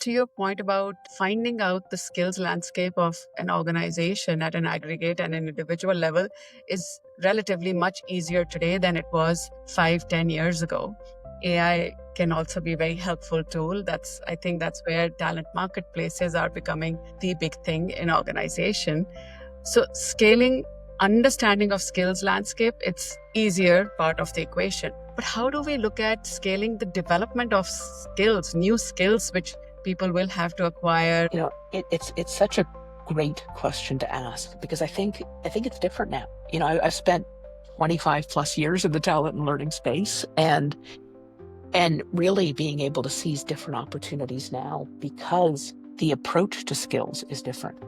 To your point about finding out the skills landscape of an organization at an aggregate and an individual level is relatively much easier today than it was 5, 10 years ago. AI can also be a very helpful tool. I think that's where talent marketplaces are becoming the big thing in organization. So scaling understanding of skills landscape, it's easier part of the equation. But how do we look at scaling the development of skills, new skills, which people will have to acquire? It's such a great question to ask, because I think it's different now. I've spent 25 plus years in the talent and learning space, and really being able to seize different opportunities now because the approach to skills is different.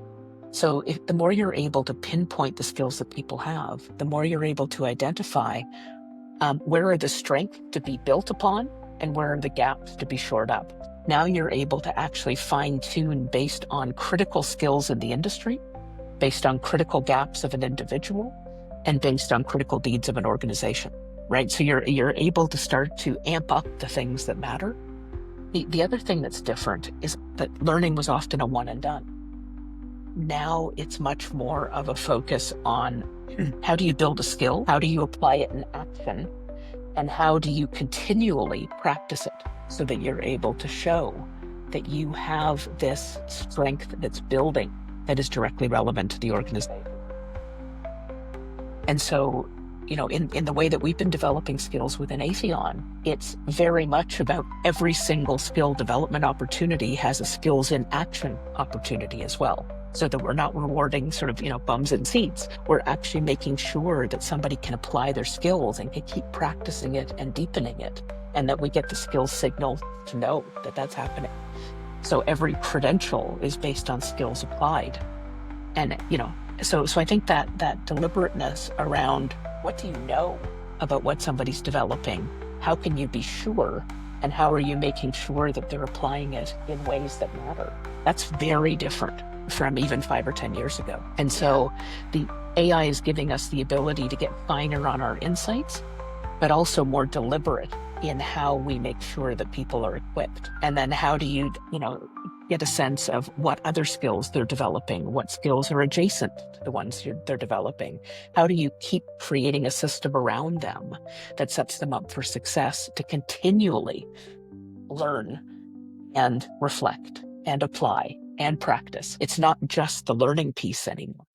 So the more you're able to pinpoint the skills that people have, the more you're able to identify where are the strengths to be built upon and where are the gaps to be shored up. Now you're able to actually fine tune based on critical skills in the industry, based on critical gaps of an individual, and based on critical needs of an organization, right? So you're able to start to amp up the things that matter. The other thing that's different is that learning was often a one and done. Now it's much more of a focus on how do you build a skill? How do you apply it in action? And how do you continually practice it so that you're able to show that you have this strength that's building that is directly relevant to the organization? And so, in the way that we've been developing skills within AETHEON, it's very much about every single skill development opportunity has a skills in action opportunity as well. So that we're not rewarding sort of, bums and seats. We're actually making sure that somebody can apply their skills and can keep practicing it and deepening it, and that we get the skills signal to know that that's happening. So every credential is based on skills applied. And, so I think that deliberateness around what do you know about what somebody's developing? How can you be sure? And how are you making sure that they're applying it in ways that matter? That's very different from even 5 or 10 years ago. And so the AI is giving us the ability to get finer on our insights, but also more deliberate in how we make sure that people are equipped. And then how do you, get a sense of what other skills they're developing, what skills are adjacent to the ones they're developing? How do you keep creating a system around them that sets them up for success to continually learn and reflect and apply and practice? It's not just the learning piece anymore.